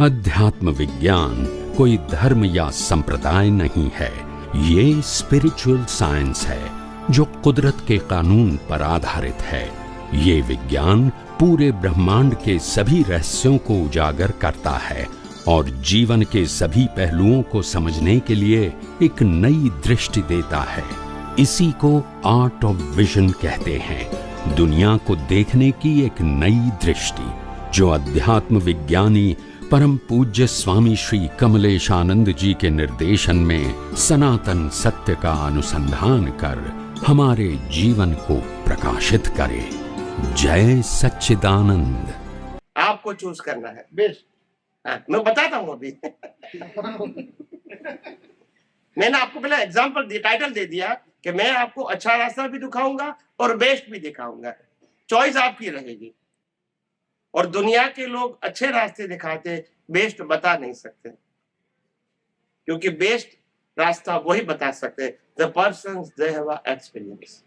अध्यात्म विज्ञान कोई धर्म या संप्रदाय नहीं है, ये स्पिरिचुअल साइंस है जो कुदरत के कानून पर आधारित है। ये विज्ञान पूरे ब्रह्मांड के सभी रहस्यों को उजागर करता है और जीवन के सभी पहलुओं को समझने के लिए एक नई दृष्टि देता है। इसी को आर्ट ऑफ विजन कहते हैं, दुनिया को देखने की एक नई दृष्टि, जो अध्यात्म विज्ञानी परम पूज्य स्वामी श्री कमलेशानंद जी के निर्देशन में सनातन सत्य का अनुसंधान कर हमारे जीवन को प्रकाशित करे। जय सच्चिदानंद। आपको चूज करना है बेस्ट। मैं बताता हूँ अभी। मैंने आपको पहले एग्जांपल दिया, टाइटल दे दिया कि मैं आपको अच्छा रास्ता भी दिखाऊंगा और बेस्ट भी दिखाऊंगा। चॉइस आपकी रहेगी। और दुनिया के लोग अच्छे रास्ते दिखाते, बेस्ट बता नहीं सकते, क्योंकि बेस्ट रास्ता वही बता सकते the person they have experience,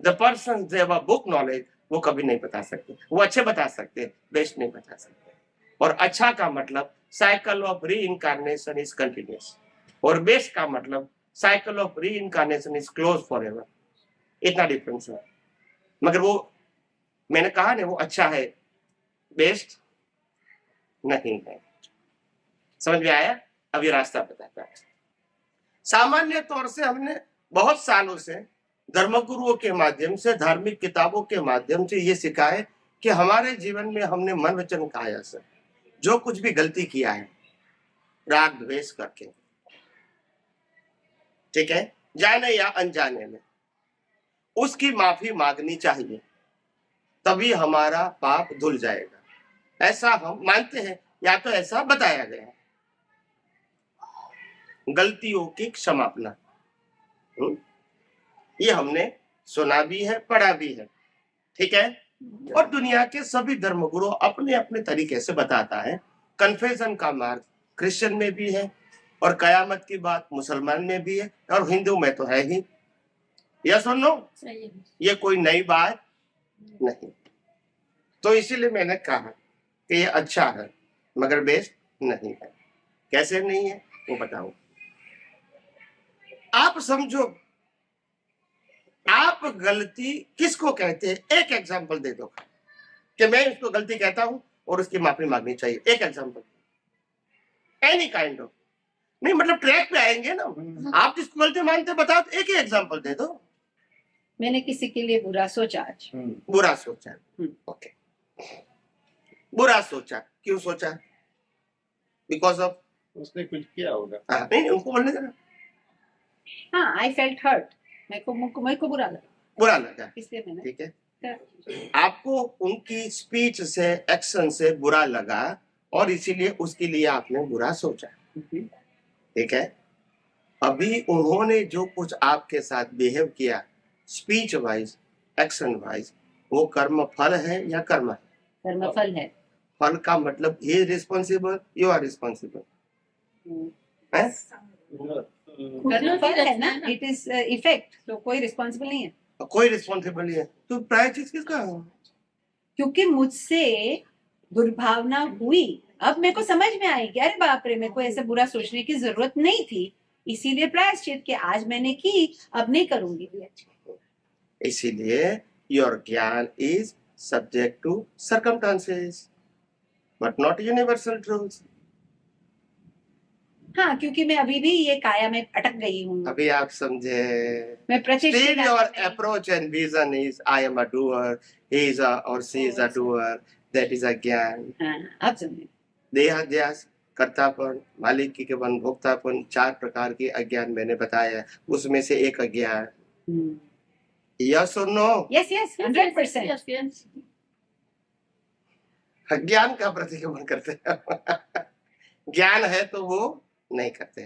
the person they have book knowledge. वो कभी नहीं बता सकते। वो अच्छे बता सकते, बेस्ट नहीं बता सकते। और अच्छा का मतलब साइकिल ऑफ री इनकारनेशन इज कंटिन्यूस, और बेस्ट का मतलब साइकिल ऑफ री incarnation is close for ever. इतना डिफरेंस है। मगर वो मैंने कहा ना, वो अच्छा है, बेस्ट नहीं है। समझ में आया? अब ये रास्ता बताता है। सामान्य तौर से हमने बहुत सालों से धर्मगुरुओं के माध्यम से, धार्मिक किताबों के माध्यम से ये सिखा है कि हमारे जीवन में हमने मन वचन काया से जो कुछ भी गलती किया है, राग द्वेष करके, ठीक है, जाने या अनजाने में, उसकी माफी मांगनी चाहिए, तभी हमारा पाप धुल जाएगा। ऐसा हम मानते हैं, या तो ऐसा बताया गया है। गलतियों की क्षमापना, ये हमने सुना भी है, पढ़ा भी है, ठीक है। और दुनिया के सभी धर्मगुरु अपने अपने तरीके से बताता है। कन्फेशन का मार्ग क्रिश्चियन में भी है, और कयामत की बात मुसलमान में भी है, और हिंदू में तो है ही। यस और नो? ये कोई नई बात नहीं। तो इसीलिए मैंने कहा कि ये अच्छा है मगर बेस्ट नहीं है। कैसे नहीं है वो बताऊं। आप समझो, आप गलती किसको कहते हैं? एक एग्जांपल दे दो कि मैं इसको गलती कहता हूं और उसकी माफी मांगनी चाहिए। एक एग्जांपल, एनी काइंड ऑफ। नहीं मतलब ट्रैक पे आएंगे ना। आप जिसको गलती मानते बताओ, तो एक ही एग्जांपल दे दो। मैंने किसी के लिए बुरा सोचा आज। बुरा सोचा, ओके। बुरा सोचा, क्यों सोचा? बिकॉज ऑफ उसने कुछ किया होगा। नहीं, उनको बोलने देना। हाँ, आई फेल्ट हर्ट। मेरे को बुरा लगा, इसलिए मैंने, ठीक है। आपको उनकी स्पीच से, एक्शन से बुरा लगा, और इसीलिए उसके लिए आपने बुरा सोचा, ठीक है। अभी उन्होंने जो कुछ आपके साथ बिहेव किया, स्पीच वाइज, एक्शन वाइज, वो कर्म फल है या कर्म है? कर्म फल है। फल का मतलब he is responsible, you are responsible. कर्म फल है ना, इट इज इफेक्ट। तो कोई रिस्पॉन्सिबल नहीं है। कोई रिस्पॉन्सिबल नहीं है। तो प्रायश्चित किसका? क्योंकि मुझसे दुर्भावना हुई। अब मेरे को समझ में आई कि अरे बाप रे, मेरे को ऐसे बुरा सोचने की जरूरत नहीं थी, इसीलिए प्रायश्चित के आज मैंने की, अब नहीं करूंगी। इसीलिए योर ज्ञान is subject to circumstances but not universal truths. हाँ, क्योंकि मैं अभी भी ये काया में अटक गई हूँ। अभी आप समझे? मैं Still your approach and vision is I am a doer, he is a or she is a doer, that is a ज्ञान। हाँ, अब समझे। देहाध्यास, कर्तापन, मालिकी के बन, भोक्तापन, 4 प्रकार के अज्ञान मैंने बताया, उसमें से एक अज्ञान। यस और नो? Yes yes, 100%। अज्ञान का प्रतिक्रमण करते हैं। ज्ञान है तो वो नहीं करते।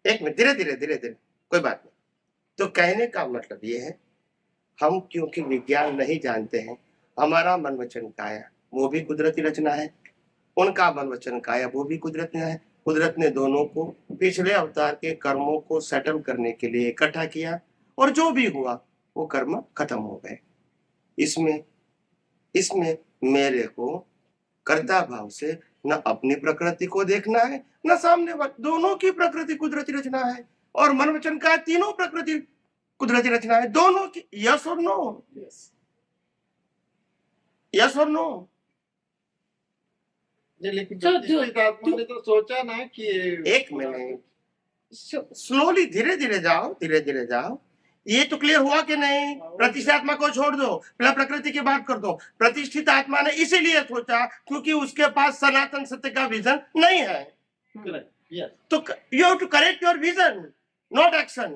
एक मिनट, धीरे धीरे, कोई बात नहीं। तो कहने का मतलब ये है, हम क्योंकि विज्ञान नहीं जानते हैं, हमारा मन वचन काया वो भी कुदरती रचना है, उनका मन वचन काया वो भी कुदरती है। कुदरत ने दोनों को पिछले अवतार के कर्मों को सेटल करने के लिए इकट्ठा किया, और जो भी हुआ वो कर्म खत्म हो गए। इसमें मेरे को कर्ता भाव से न अपनी प्रकृति को देखना है न सामने वाले, दोनों की प्रकृति कुदरती रचना है। और मन वचन का तीनों प्रकृति कुदरती रचना है, दोनों की। यस और नो? यस और नो? लेकिन प्रतिष्ठित आत्मा ने तो सोचा ना कि एक मिनट, स्लोली, धीरे धीरे जाओ, धीरे धीरे जाओ। ये तो क्लियर हुआ कि नहीं? प्रतिष्ठित आत्मा को छोड़ दो, पहले प्रकृति की बात कर दो। प्रतिष्ठित आत्मा ने इसीलिए सोचा क्योंकि उसके पास सनातन सत्य का विजन नहीं है। तो you have to correct your vision, not action.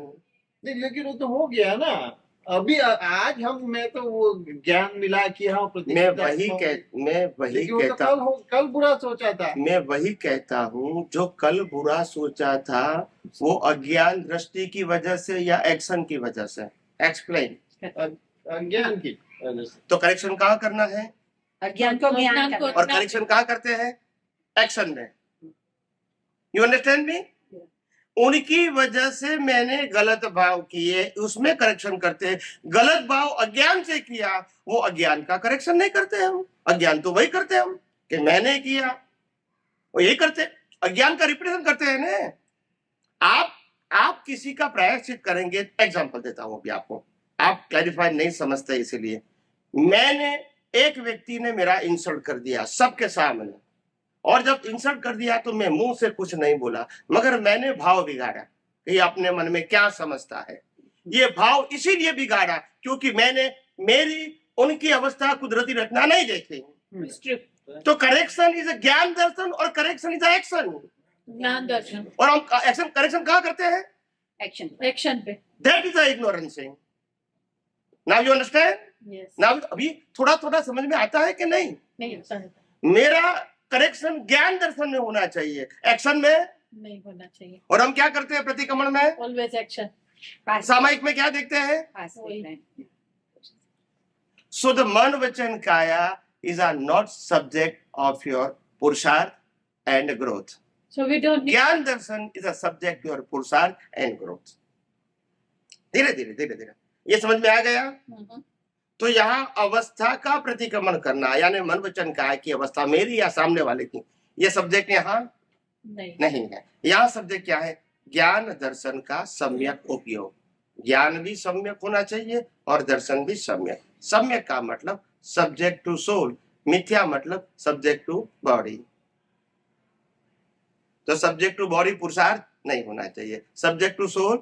नहीं, लेकिन वो तो हो गया ना अभी। आज मैं तो वो ज्ञान मिला कि हाँ मैं वही कहता हूँ, कल बुरा सोचा था। मैं वही कहता हूँ, जो कल बुरा सोचा था वो अज्ञान दृष्टि की वजह से या एक्शन की वजह से? एक्सप्लेन। अज्ञान की। तो करेक्शन कहाँ करना है? अज्ञान को ज्ञान को। और करेक्शन कहाँ करते हैं? एक्शन में। You understand me? उनकी वजह से मैंने गलत भाव किए, उसमें करेक्शन करते हैं। गलत भाव अज्ञान से किया, वो अज्ञान का करेक्शन नहीं करते हम। अज्ञान तो वही करते हम कि मैंने किया, वो यही करते, अज्ञान का रिप्रेजेंट करते हैं ना। आप किसी का प्रायश्चित करेंगे, एग्जांपल देता हूं अभी आपको, आप क्लैरिफाई नहीं समझते, इसीलिए मैंने, एक व्यक्ति ने मेरा इंसल्ट कर दिया सबके सामने, और जब इंसल्ट कर दिया तो मैं मुंह से कुछ नहीं बोला, मगर मैंने भाव बिगाड़ा कि अपने मन में क्या समझता है। ये भाव इसीलिए बिगाड़ा क्योंकि मैंने उनकी अवस्था कुदरती रचना नहीं देखी। तो करेक्शन इज अ ज्ञान दर्शन और करेक्शन इज अ एक्शन। ज्ञान दर्शन। और हम एक्शन करेक्शन कहाँ करते हैं? एक्शन पे। That is a ignorance. Now you understand? Now अभी थोड़ा थोड़ा समझ में आता है कि नहीं? मेरा करेक्शन ज्ञान दर्शन में होना चाहिए, एक्शन में नहीं होना चाहिए। और हम क्या करते हैं प्रतिक्रमण में? Always action. सामायिक में क्या देखते हैं? सो द मन वचन काया is are not subject of your पुरुषार्थ and growth. So we don't. ज्ञान दर्शन इज अ सब्जेक्ट योर पुरुषार्थ एंड ग्रोथ। धीरे धीरे धीरे धीरे ये समझ में आ गया? तो यहाँ अवस्था का प्रतिक्रमण करना, यानी मन वचन काय की अवस्था मेरी या सामने वाले की, ये सब्जेक्ट यहाँ नहीं है। यहाँ सब्जेक्ट क्या है? ज्ञान दर्शन का सम्यक उपयोग। ज्ञान भी सम्यक होना चाहिए और दर्शन भी सम्यक। सम्यक का मतलब सब्जेक्ट टू सोल, मिथ्या मतलब सब्जेक्ट टू बॉडी। तो सब्जेक्ट टू बॉडी पुरुषार्थ नहीं होना चाहिए, सब्जेक्ट टू सोल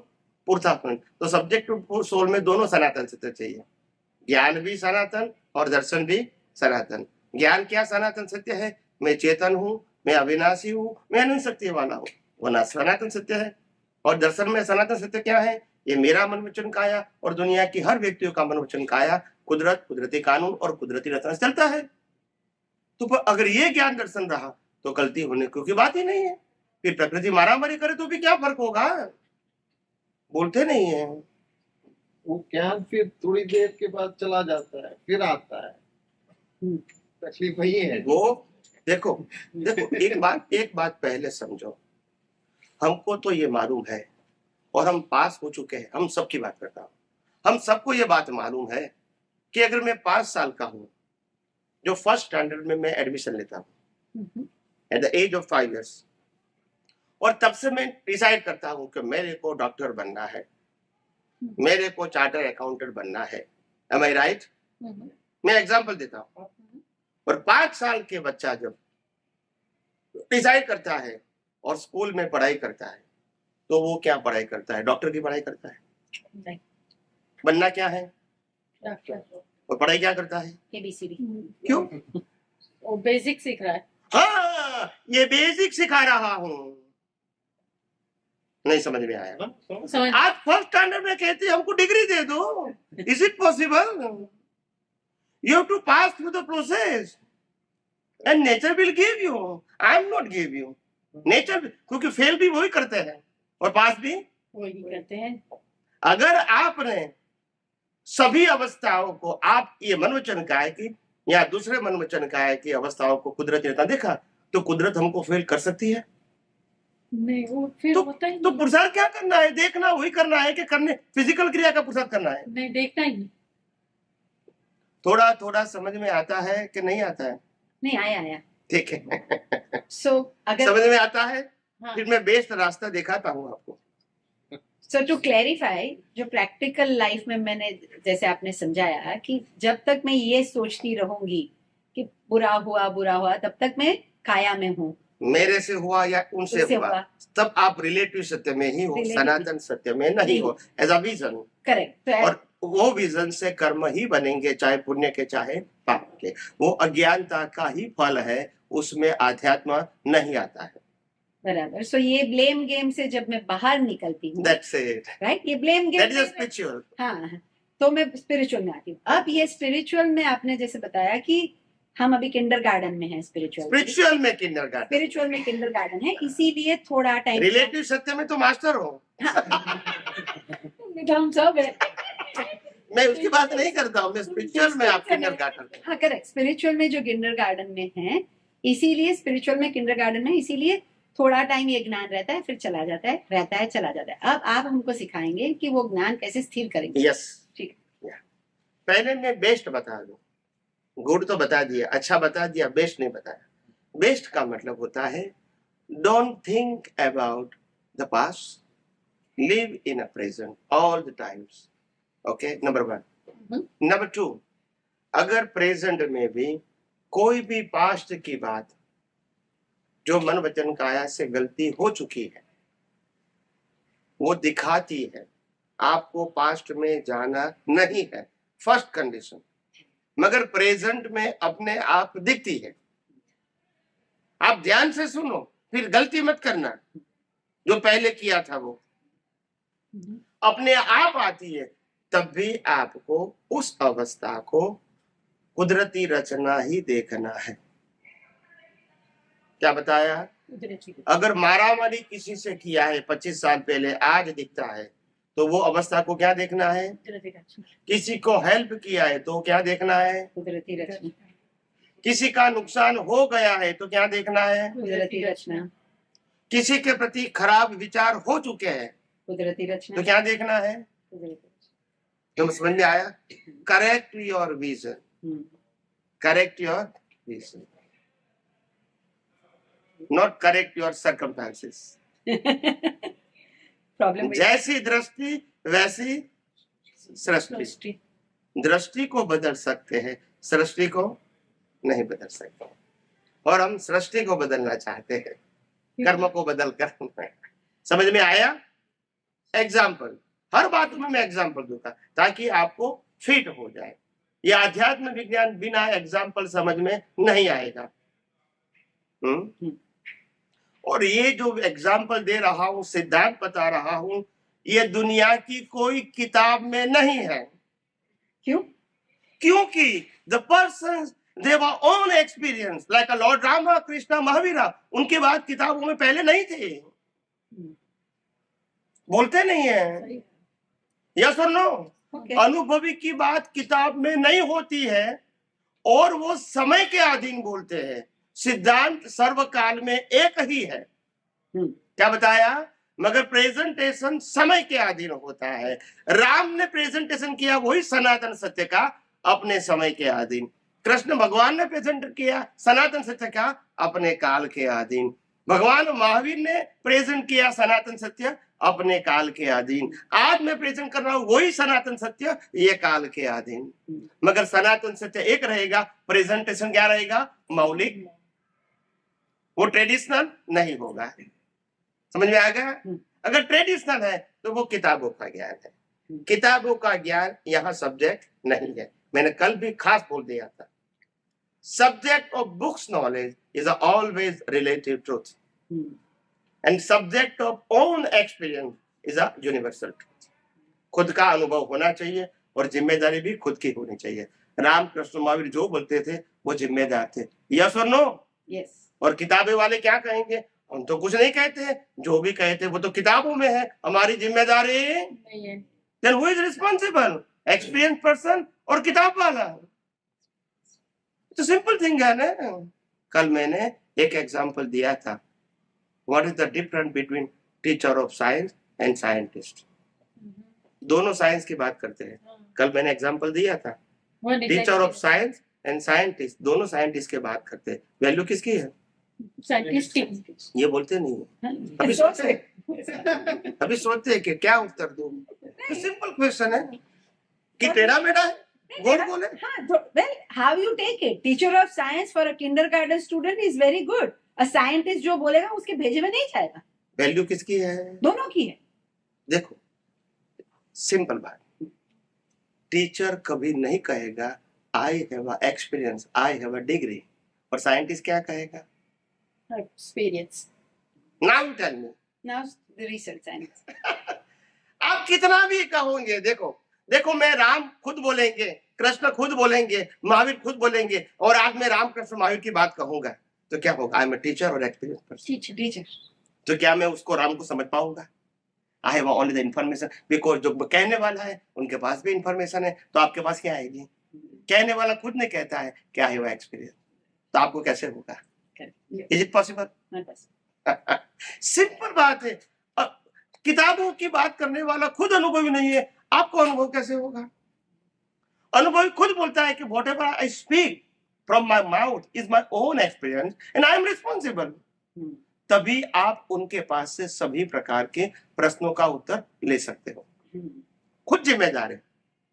पुरुषार्थ। तो सब्जेक्ट टू सोल में दोनों सनातन सत्य चाहिए, ज्ञान भी सनातन और दर्शन भी सनातन। ज्ञान क्या सनातन सत्य है? मैं चेतन हूँ, मैं अविनाशी हूँ, मैं अनंत शक्ति वाला हूँ, वो ना सनातन सत्य है। और दर्शन में सनातन सत्य क्या है? ये मेरा मन वचन काया और दुनिया की हर व्यक्तियों का मन वचन काया कुदरत, कुदरती कानून और कुदरती रचना से चलता है। तो अगर ये ज्ञान दर्शन रहा तो गलती होने की बात ही नहीं है। फिर प्रकृति मारामारी करे तो भी क्या फर्क होगा? बोलते नहीं है। वो ज्ञान फिर थोड़ी देर के बाद चला जाता है, फिर आता है। तकलीफ वही है। वो देखो एक बात पहले समझो, हमको तो ये मालूम है और हम पास हो चुके हैं, हम सबकी बात करता हूँ, हम सबको ये बात मालूम है कि अगर मैं 5 साल का हूँ, जो फर्स्ट स्टैंडर्ड में मैं एडमिशन लेता हूँ at the age of 5 years, और तब से मैं डिसाइड करता हूँ कि मेरे को डॉक्टर बनना है, मेरे को चार्टर अकाउंटेंट बनना है। Am I right? मैं एग्जांपल देता हूँ। और 5 साल के बच्चा जब डिसाइड करता है और स्कूल में पढ़ाई करता है, तो वो क्या पढ़ाई करता है? डॉक्टर की पढ़ाई करता है? नहीं। बनना क्या है? डॉक्टर। और पढ़ाई क्या करता है? ABCD। क्यों? वो बेसिक सीख रहा है। हाँ, ये बेसिक सिखा रहा हूँ। नहीं समझ में आया? आज फर्स्ट स्टैंडर्ड में कहते हैं हमको डिग्री दे दो। Is it possible? You have to pass through the process and nature will give you. I am not give you. Nature, क्योंकि फेल भी वही करते हैं और पास भी वही करते हैं। अगर आपने सभी अवस्थाओं को, आप ये मनवचन काय की या दूसरे मनवचन काय की अवस्थाओं को कुदरत ने देखा, तो कुदरत हमको फेल कर सकती है? नहीं, वो फिर होता ही नहीं। तो पुरुषार्थ क्या करना है? देखना वही करना है कि करने फिजिकल क्रिया का पुरुषार्थ करना है? नहीं, देखना ही नहीं। थोड़ा थोड़ा समझ में आता है कि नहीं आता है? नहीं आया। ठीक है। सो अगर समझ में आता है? हाँ, फिर मैं बेस्ट रास्ता दिखाता हूँ आपको। सो टू क्लैरिफाई, जो प्रैक्टिकल लाइफ में मैंने जैसे आपने समझाया कि जब तक मैं ये सोचती रहूंगी कि बुरा हुआ तब तक मैं काया में हूँ, मेरे से हुआ या उनसे उससे हुआ, हुआ। तब आप रिलेटिव सत्य में ही हो, Relative सनातन सत्य में नहीं हो, एज अ विजन। करेक्ट। तो और वो विजन से कर्म ही बनेंगे, चाहे पुण्य के चाहे पाप के। वो अज्ञानता का ही फल है, उसमें आध्यात्म नहीं आता है। बराबर। सो ये ब्लेम गेम से जब मैं बाहर निकलती हूँ, दैट्स इट, राइट, ये blame that is game, spiritual. हाँ, तो मैं स्पिरिचुअल में आती हूँ। अब ये स्पिरिचुअल में आपने जैसे बताया कि हम अभी किंडरगार्टन में हैं, स्पिरिचुअल में किंडरगार्टन, स्पिरिचुअल में किंडरगार्टन है, इसीलिए थोड़ा टाइम। रिलेटिव सत्य में तो मास्टर हो। हम सब है। मैं उसकी बात नहीं करता हूँ, मैं स्पिरिचुअल में आप किंडरगार्टन में। हाँ करेक्ट, स्पिरिचुअल में जो किंडरगार्टन में है, इसीलिए स्पिरिचुअल में किंडरगार्टन में, इसीलिए थोड़ा टाइम ये ज्ञान रहता है, फिर चला जाता है, रहता है, चला जाता है। अब आप हमको सिखाएंगे कि वो ज्ञान कैसे स्थिर करेंगे। यस, ठीक है। पहले मैं बेस्ट बता दूं, गुड तो बता दिया, अच्छा बता दिया, बेस्ट नहीं बताया। बेस्ट का मतलब होता है don't think about the past, live in a present all the times. Okay, number 1। Number 2, अगर प्रेजेंट में भी कोई भी पास्ट की बात जो मन वचन काया से गलती हो चुकी है वो दिखाती है, आपको पास्ट में जाना नहीं है, फर्स्ट कंडीशन। मगर प्रेजेंट में अपने आप दिखती है। आप ध्यान से सुनो, फिर गलती मत करना। जो पहले किया था वो अपने आप आती है, तब भी आपको उस अवस्था को कुदरती रचना ही देखना है। क्या बताया? अगर मारामारी किसी से किया है 25 साल पहले, आज दिखता है, तो वो अवस्था को क्या देखना है? किसी को हेल्प किया है तो क्या देखना है? कुदरती रचना। किसी का नुकसान हो गया है तो क्या देखना है? कुदरती रचना। किसी के प्रति खराब विचार हो चुके हैं कुदरती रचना। तो क्या देखना है? तुम समझ में आया? Correct your vision, correct your vision, not correct your circumstances. Problem जैसी दृष्टि वैसी सृष्टि। दृष्टि को बदल सकते हैं, सृष्टि को नहीं बदल सकते। और हम सृष्टि को बदलना चाहते हैं, कर्म को बदल कर। समझ में आया? एग्जाम्पल, हर बात में मैं एग्जाम्पल दूंगा ताकि आपको फिट हो जाए। ये आध्यात्म विज्ञान बिना एग्जाम्पल समझ में नहीं आएगा। और ये जो एग्जाम्पल दे रहा हूं, सिद्धांत बता रहा हूं, ये दुनिया की कोई किताब में नहीं है। क्यों? क्योंकि the person their own experience, like Lord Rama, Krishna, Mahavira, उनके बाद किताबों में पहले नहीं थे। बोलते नहीं है, यस और नो? अनुभवी की बात किताब में नहीं होती है और वो समय के अधीन बोलते हैं। सिद्धांत सर्वकाल में एक ही है। क्या बताया? मगर प्रेजेंटेशन समय के अधीन होता है। राम ने प्रेजेंटेशन किया वही सनातन सत्य का अपने समय के अधीन। कृष्ण भगवान ने प्रेजेंट किया सनातन सत्य का अपने काल के अधीन। भगवान महावीर ने प्रेजेंट किया सनातन सत्य अपने काल के अधीन। आज मैं प्रेजेंट कर रहा हूं वही सनातन सत्य, ये काल के अधीन। मगर सनातन सत्य एक रहेगा, प्रेजेंटेशन क्या रहेगा? मौलिक, वो ट्रेडिशनल नहीं होगा। समझ में आ गया? अगर ट्रेडिशनल है तो वो किताबों का ज्ञान है। किताबों का ज्ञान यहाँ सब्जेक्ट नहीं है। मैंने कल भी खास बोल दिया था, subject of books knowledge is always relative truth and subject of own experience is a universal truth. खुद का अनुभव होना चाहिए और जिम्मेदारी भी खुद की होनी चाहिए। रामकृष्ण महावीर जो बोलते थे वो जिम्मेदार थे, यस और नो? यस। और किताबें वाले क्या कहेंगे? हम तो कुछ नहीं कहते, जो भी कहते वो तो किताबों में है, हमारी जिम्मेदारी नहीं है। Then who is responsible? Experience person और किताब वाला? तो सिंपल थिंग है ना। कल मैंने एक एग्जांपल दिया था, what is the difference between teacher of science and scientist. दोनों साइंस की बात करते हैं। कल मैंने एग्जांपल दिया था, teacher of science and scientist, दोनों साइंटिस्ट की बात करते हैं। वैल्यू किसकी है? साइंटिस्टिक ये बोलते नहीं है। अभी सोचते अभी सोचते हैं कि क्या उत्तर दूं। सिंपल क्वेश्चन है कि टेढ़ा मेढ़ा है, गोल गोल है। हाँ, well, how you take it? Teacher of science for a kindergarten student is very good. A scientist जो बोलेगा उसके भेजे में नहीं जाएगा। वैल्यू किसकी है? दोनों की है। देखो सिंपल बात, टीचर कभी नहीं कहेगा I have a experience, I have a degree, और साइंटिस्ट क्या कहेगा? Experience. Now tell me. Now the research science. आप कितना भी कहोगे, देखो देखो मैं राम खुद बोलेंगे, कृष्ण खुद बोलेंगे, महावीर खुद बोलेंगे, और आज मैं राम कृष्ण महावीर की बात कहूंगा तो क्या होगा? आई एम अ टीचर और एक्सपीरियंस पर्सन। Teacher. तो क्या मैं उसको राम को समझ पाऊंगा? I have only the information, because जो कहने वाला है उनके पास भी इंफॉर्मेशन है, तो आपके पास क्या आएगी? कहने वाला खुद नहीं कहता है क्या है वो एक्सपीरियंस, तो आपको कैसे होगा? Is it possible? सिंपल बात है। किताबों की बात करने वाला खुद अनुभवी नहीं है, आपको अनुभव कैसे होगा? अनुभवी खुद बोलता है कि whatever I speak from my mouth is my own experience and I am responsible. तभी आप उनके पास से सभी प्रकार के प्रश्नों का उत्तर ले सकते हो। खुद जिम्मेदार है।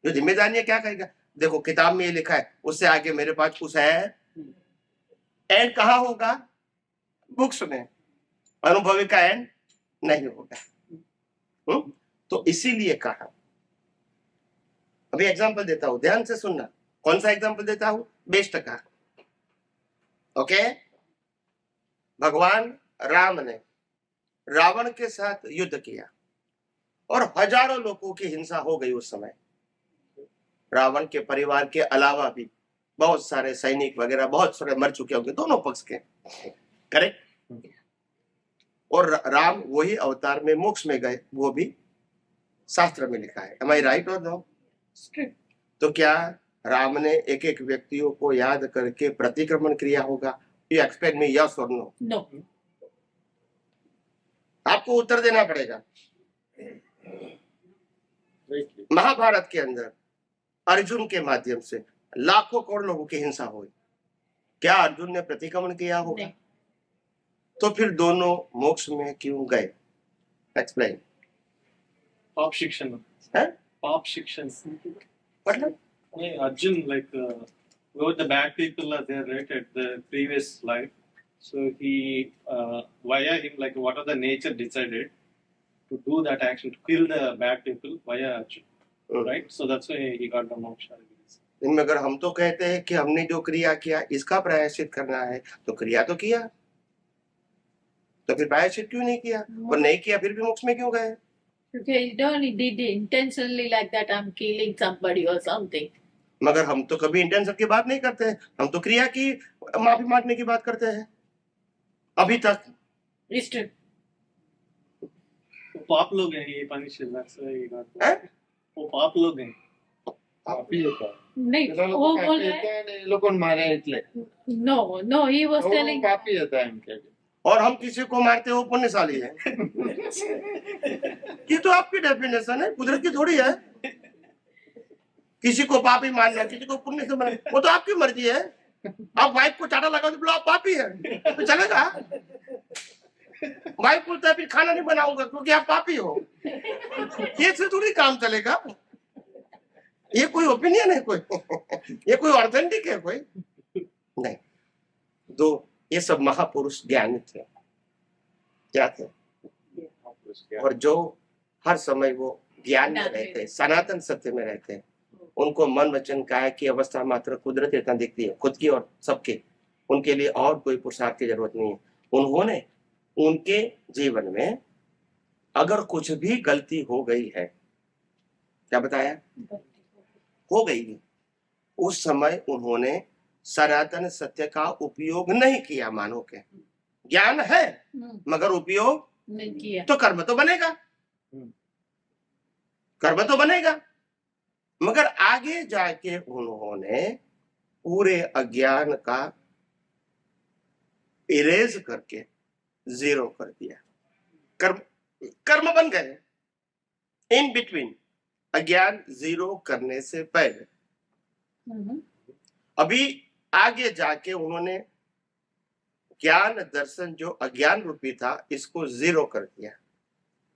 जो जिम्मेदारी है क्या कहेगा? देखो किताब में ये लिखा है, उससे आगे मेरे पास कुछ है, एंड कहाँ होगा? बुक्स में। अनुभवी का एंड नहीं होगा। तो इसीलिए कहा, अभी एग्जांपल देता हूं, ध्यान से सुनना। कौन सा एग्जांपल देता हूं? बेस्ट का। ओके, भगवान राम ने रावण के साथ युद्ध किया और हजारों लोगों की हिंसा हो गई उस समय। रावण के परिवार के अलावा भी बहुत सारे सैनिक वगैरह बहुत सारे मर चुके होंगे दोनों पक्ष के, करेक्ट? और राम वही अवतार में मोक्ष में गए, वो भी शास्त्र में लिखा है। Am I right or no? तो क्या राम ने एक एक व्यक्तियों को याद करके प्रतिक्रमण किया होगा? You expect me yes or no? No. आपको उत्तर देना पड़ेगा। महाभारत के अंदर अर्जुन के माध्यम से लाखों करोड़ लोगों की हिंसा हुई, क्या अर्जुन ने प्रतिक्रमण किया होगा? नहीं। तो फिर दोनों मोक्ष में क्यों गए? एक्सप्लेन। पाप शिक्षण है? पाप शिक्षण मतलब Arjun, like where the bad people are there, right, at the previous life, so he via him, like what are the nature decided to do that action to kill the bad people via Arjun, right? So that's why he got the moksha. इनमें अगर हम तो कहते हैं कि हमने जो क्रिया किया इसका प्रायश्चित करना है, तो क्रिया तो किया, तो फिर प्रायश्चित क्यों नहीं किया? और नहीं किया फिर भी मोक्ष में क्यों गए? Okay, you don't did it intentionally like that. I'm killing somebody or something. मगर हम तो कभी इंटेंशन की बात नहीं करते हैं, हम तो क्रिया की माफी मांगने की बात करते हैं अभी तक। वो पाप लोग हैं, ये punishment that's why he got that. वो पाप लोग हैं। पापी होता है। नहीं, वो बोल रहा है लोगों ने मारे इसलिए। No, he was telling. पापी होता है उनके लिए। और हम किसी को मारते हो पुण्यशाली है। ये तो आपकी डेफिनेशन है, कुदरत की थोड़ी है। किसी को पापी मानना, किसी को पुण्य से मानना, वो तो आपकी मर्जी है। आप वाइफ को चाटा लगा तो बोलो आप पापी है, तो चलेगा? वाइफ बोलता है फिर खाना नहीं बनाऊंगा क्योंकि आप पापी हो, ये से थोड़ी काम चलेगा। ये कोई ओपिनियन है कोई? ये कोई ऑथेंटिक है कोई? नहीं। दो ये सब महापुरुष ज्ञानी थे, क्या थे? और जो हर समय वो ज्ञान में रहते हैं, सनातन सत्य में रहते हैं, उनको मन वचन काया की अवस्था मात्र कुदरत इतना दिखती है, खुद की और सबके। उनके लिए और कोई पुरुषार्थ की जरूरत नहीं है। उन्होंने उनके जीवन में अगर कुछ भी गलती हो गई है, क्या बताया? हो गई, उस समय उन्होंने सनातन सत्य का उपयोग नहीं किया। मानो के ज्ञान है मगर उपयोग नहीं किया, तो कर्म तो बनेगा, कर्म तो बनेगा। मगर आगे जाके उन्होंने पूरे अज्ञान का इरेज करके जीरो कर दिया। कर्म बन गए। इन बिटवीन, अज्ञान जीरो करने से पहले। अभी आगे जाके उन्होंने ज्ञान दर्शन जो अज्ञान रूपी था इसको जीरो कर दिया।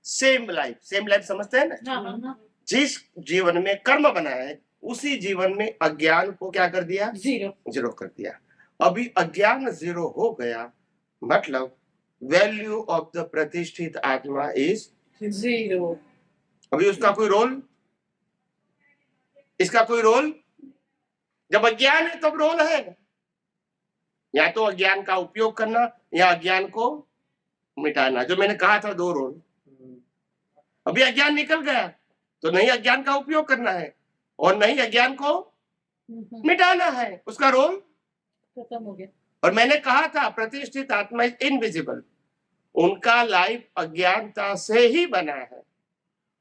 सेम लाइफ समझते हैं ना? हाँ, जिस जीवन में कर्म बना है उसी जीवन में अज्ञान को क्या कर दिया? जीरो कर दिया। अभी अज्ञान जीरो हो गया, मतलब वैल्यू ऑफ द प्रतिष्ठित आत्मा इज जीरो। अभी उसका कोई रोल, इसका कोई रोल, जब अज्ञान है तब रोल है। या तो अज्ञान का उपयोग करना या अज्ञान को मिटाना, जो मैंने कहा था 2 रोल। अभी अज्ञान निकल गया तो नहीं अज्ञान का उपयोग करना है और नहीं अज्ञान को मिटाना है, उसका रोल खत्म हो गया। और मैंने कहा था प्रतिष्ठित आत्मा इज इनविजिबल, उनका लाइफ अज्ञानता से ही बना है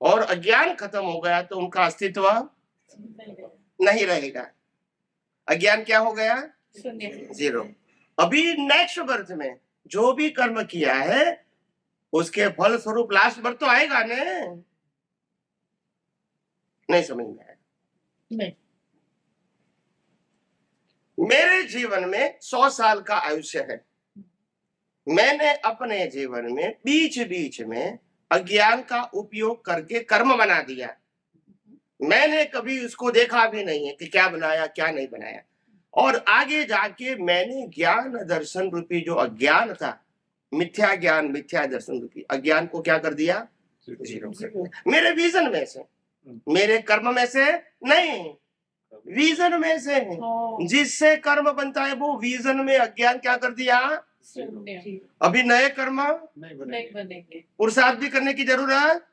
और अज्ञान खत्म हो गया तो उनका अस्तित्व नहीं रहेगा। अज्ञान क्या हो गया? जीरो। अभी नेक्स्ट बर्थ में जो भी कर्म किया है उसके फल स्वरूप लास्ट बर्थ तो आएगा ने? नहीं समझ में आया? नहीं। मेरे जीवन में 100 साल का आयुष्य है। मैंने अपने जीवन में बीच बीच में अज्ञान का उपयोग करके कर्म बना दिया। मैंने कभी उसको देखा भी नहीं है कि क्या बनाया क्या नहीं बनाया, और आगे जाके मैंने ज्ञान दर्शन रूपी जो अज्ञान था, मिथ्या ज्ञान मिथ्या दर्शन रूपी अज्ञान को क्या कर दिया? जीरो कर दिया। मेरे विजन में से, मेरे कर्म में से नहीं, विजन में से। जिससे कर्म बनता है वो विजन में अज्ञान क्या कर दिया? अभी नए कर्म नहीं बनेंगे, पुरुषार्थ भी करने की जरूरत,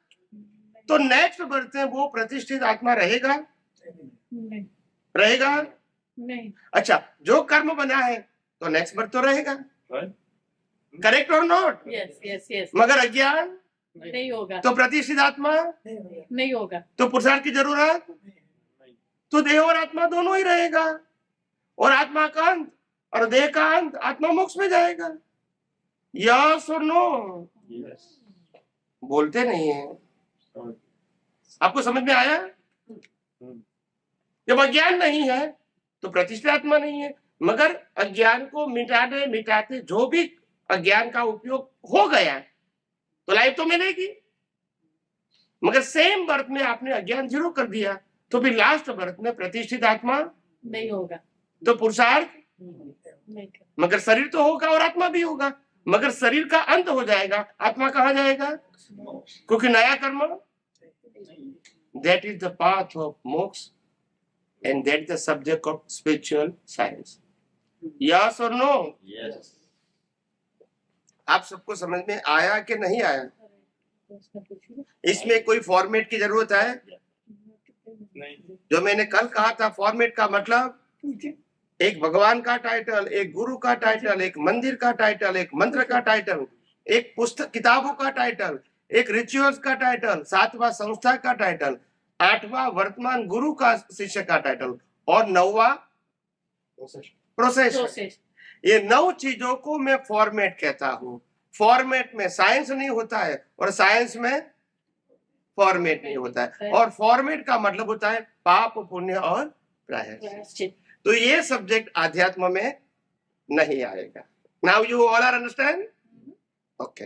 तो नेक्स्ट बर्थ में वो प्रतिष्ठित आत्मा रहेगा? नहीं रहेगा नहीं। अच्छा, जो कर्म बना है तो नेक्स्ट बर्थ तो रहेगा, करेक्ट और नॉट? Yes yes yes. मगर अज्ञान नहीं होगा तो प्रतिष्ठित आत्मा नहीं होगा, तो पुरुषार्थ की जरूरत, तो देह और आत्मा दोनों ही रहेगा, और आत्मा का अंत और देह का अंत आत्मा मोक्ष में जाएगा। यस और नो? बोलते नहीं है। आपको समझ में आया? जब अज्ञान नहीं है तो प्रतिष्ठित आत्मा नहीं है, मगर अज्ञान को मिटाने मिटाते जो भी अज्ञान का उपयोग हो गया तो लाइफ तो मिलेगी, मगर सेम बर्थ में आपने अज्ञान जीरो कर दिया तो फिर लास्ट बर्थ में प्रतिष्ठित आत्मा नहीं होगा, तो पुरुषार्थ नहीं। मगर शरीर तो होगा और आत्मा भी होगा, मगर शरीर का अंत हो जाएगा, आत्मा कहाँ जाएगा? क्योंकि नया कर्म, that is the path of moksha and that is the subject of spiritual science. Yes or no? Yes. आप सबको समझ में आया कि नहीं आया? इसमें कोई फॉर्मेट की जरूरत है? जो मैंने कल कहा था, फॉर्मेट का मतलब एक भगवान का टाइटल, एक गुरु का टाइटल, एक मंदिर का टाइटल, एक मंत्र का टाइटल, एक पुस्तक किताबों का टाइटल, एक रिचुअल्स का टाइटल, 7वां संस्था का टाइटल, 8वां वर्तमान गुरु का शिष्य का टाइटल और 9वां प्रोसेस। ये 9 चीजों को मैं फॉर्मेट कहता हूँ। फॉर्मेट में साइंस नहीं होता है और साइंस में फॉर्मेट नहीं होता है, और फॉर्मेट का मतलब होता है पाप पुण्य और प्रायश्चित। तो ये सब्जेक्ट आध्यात्म में नहीं आएगा। Now you all are understand? Okay.